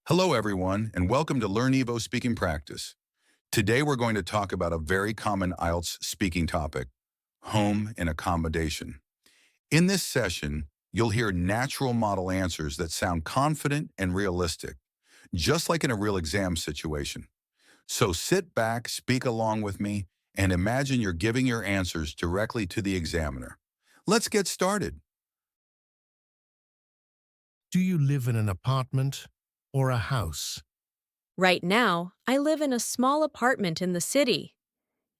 Hello, everyone, and welcome to Learnivo Speaking Practice. Today, we're going to talk about a very common IELTS speaking topic, home and accommodation. In this session, you'll hear natural model answers that sound confident and realistic, just like in a real exam situation. So sit back, speak along with me, and imagine you're giving your answers directly to the examiner. Let's get started. Do you live in an apartment or a house? Right now, I live in a small apartment in the city.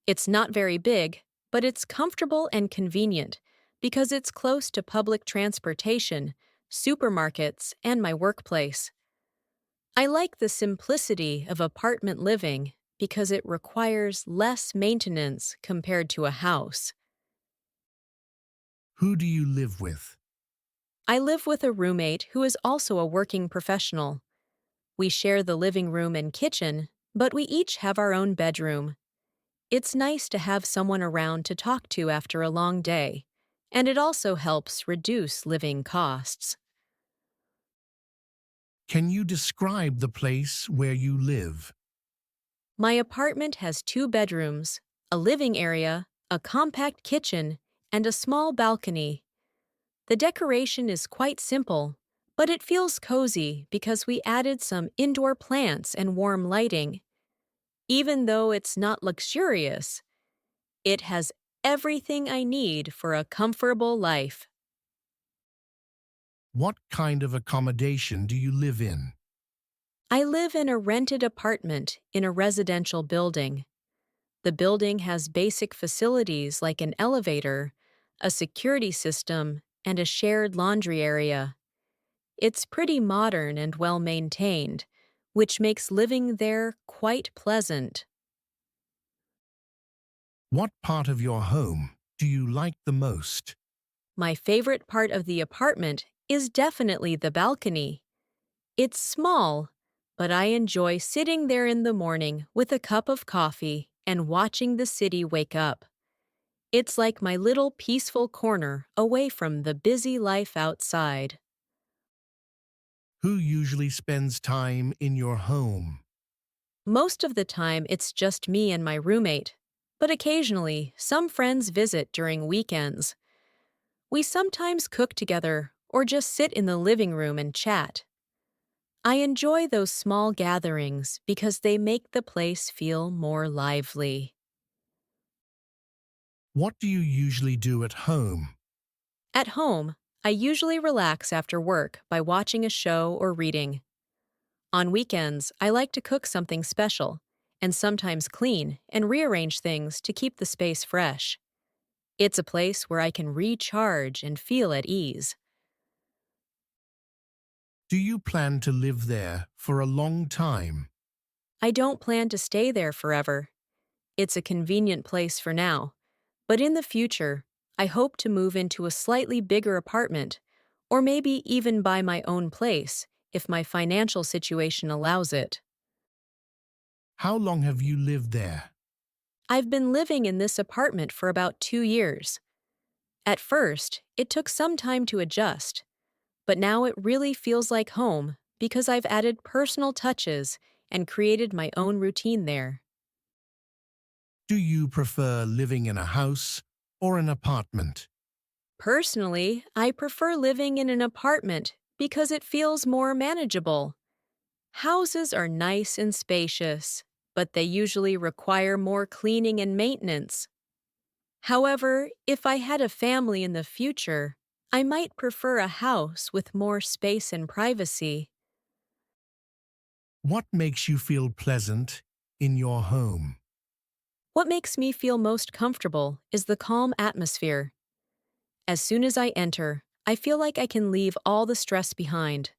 It's not very big, but it's comfortable and convenient because it's close to public transportation, supermarkets, and my workplace. I like the simplicity of apartment living because it requires less maintenance compared to a house. Who do you live with? I live with a roommate who is also a working professional. We share the living room and kitchen, but we each have our own bedroom. It's nice to have someone around to talk to after a long day, and it also helps reduce living costs. Can you describe the place where you live? My apartment has 2 bedrooms, a living area, a compact kitchen, and a small balcony. The decoration is quite simple, but it feels cozy because we added some indoor plants and warm lighting. Even though it's not luxurious, it has everything I need for a comfortable life. What kind of accommodation do you live in? I live in a rented apartment in a residential building. The building has basic facilities like an elevator, a security system, and a shared laundry area. It's pretty modern and well maintained, which makes living there quite pleasant. What part of your home do you like the most? My favorite part of the apartment is definitely the balcony. It's small, but I enjoy sitting there in the morning with a cup of coffee and watching the city wake up. It's like my little peaceful corner away from the busy life outside. Who usually spends time in your home? Most of the time, it's just me and my roommate, but occasionally, some friends visit during weekends. We sometimes cook together or just sit in the living room and chat. I enjoy those small gatherings because they make the place feel more lively. What do you usually do at home? At home, I usually relax after work by watching a show or reading. On weekends, I like to cook something special and sometimes clean and rearrange things to keep the space fresh. It's a place where I can recharge and feel at ease. Do you plan to live there for a long time? I don't plan to stay there forever. It's a convenient place for now, but in the future, I hope to move into a slightly bigger apartment, or maybe even buy my own place if my financial situation allows it. How long have you lived there? I've been living in this apartment for about 2 years. At first, it took some time to adjust, but now it really feels like home because I've added personal touches and created my own routine there. Do you prefer living in a house or an apartment? Personally, I prefer living in an apartment because it feels more manageable. Houses are nice and spacious, but they usually require more cleaning and maintenance. However, if I had a family in the future, I might prefer a house with more space and privacy. What makes you feel pleasant in your home? What makes me feel most comfortable is the calm atmosphere. As soon as I enter, I feel like I can leave all the stress behind.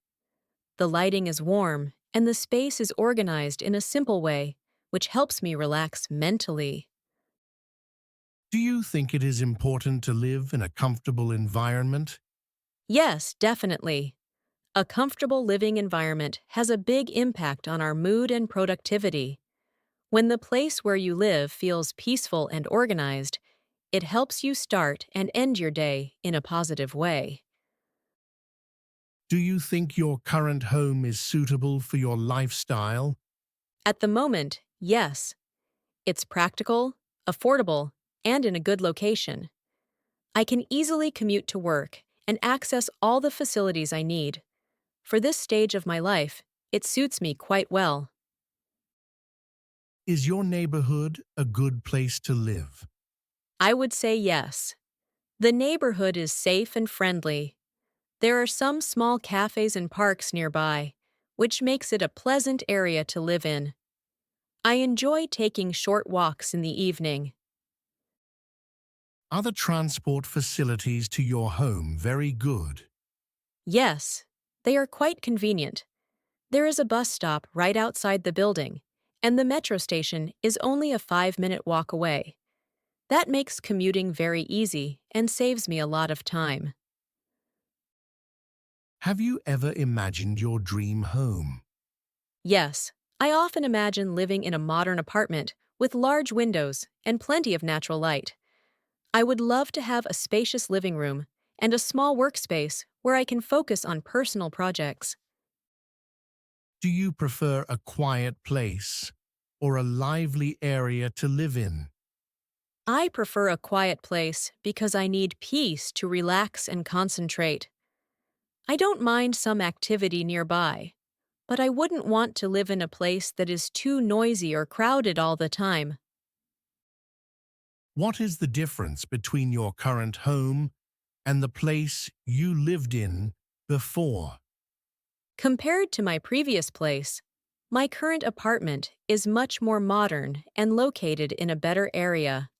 The lighting is warm, and the space is organized in a simple way, which helps me relax mentally. Do you think it is important to live in a comfortable environment? Yes, definitely. A comfortable living environment has a big impact on our mood and productivity. When the place where you live feels peaceful and organized, it helps you start and end your day in a positive way. Do you think your current home is suitable for your lifestyle? At the moment, yes. It's practical, affordable, and in a good location. I can easily commute to work and access all the facilities I need. For this stage of my life, it suits me quite well. Is your neighborhood a good place to live? I would say yes. The neighborhood is safe and friendly. There are some small cafes and parks nearby, which makes it a pleasant area to live in. I enjoy taking short walks in the evening. Are the transport facilities to your home very good? Yes, they are quite convenient. There is a bus stop right outside the building, and the metro station is only a 5-minute walk away. That makes commuting very easy and saves me a lot of time. Have you ever imagined your dream home? Yes, I often imagine living in a modern apartment with large windows and plenty of natural light. I would love to have a spacious living room and a small workspace where I can focus on personal projects. Do you prefer a quiet place or a lively area to live in? I prefer a quiet place because I need peace to relax and concentrate. I don't mind some activity nearby, but I wouldn't want to live in a place that is too noisy or crowded all the time. What is the difference between your current home and the place you lived in before? Compared to my previous place, my current apartment is much more modern and located in a better area.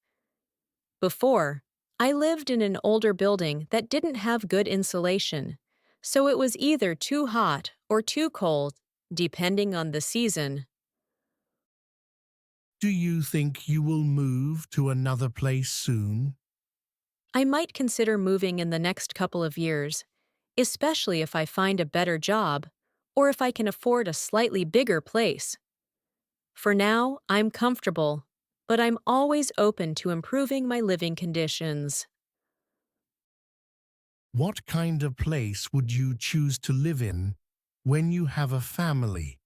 Before, I lived in an older building that didn't have good insulation, so it was either too hot or too cold, depending on the season. Do you think you will move to another place soon? I might consider moving in the next couple of years, especially if I find a better job or if I can afford a slightly bigger place. For now, I'm comfortable, but I'm always open to improving my living conditions. What kind of place would you choose to live in when you have a family?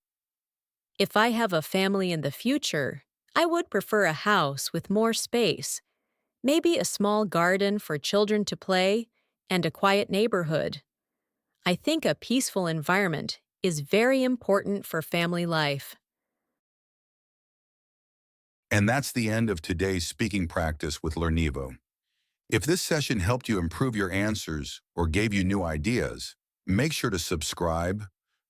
If I have a family in the future, I would prefer a house with more space, maybe a small garden for children to play, and a quiet neighborhood. I think a peaceful environment is very important for family life. And that's the end of today's speaking practice with Learnivo. If this session helped you improve your answers or gave you new ideas, make sure to subscribe,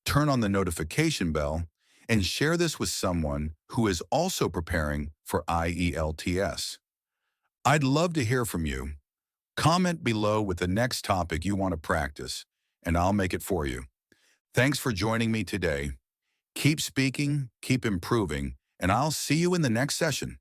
turn on the notification bell, and share this with someone who is also preparing for IELTS. I'd love to hear from you. Comment below with the next topic you want to practice, and I'll make it for you. Thanks for joining me today. Keep speaking, keep improving, and I'll see you in the next session.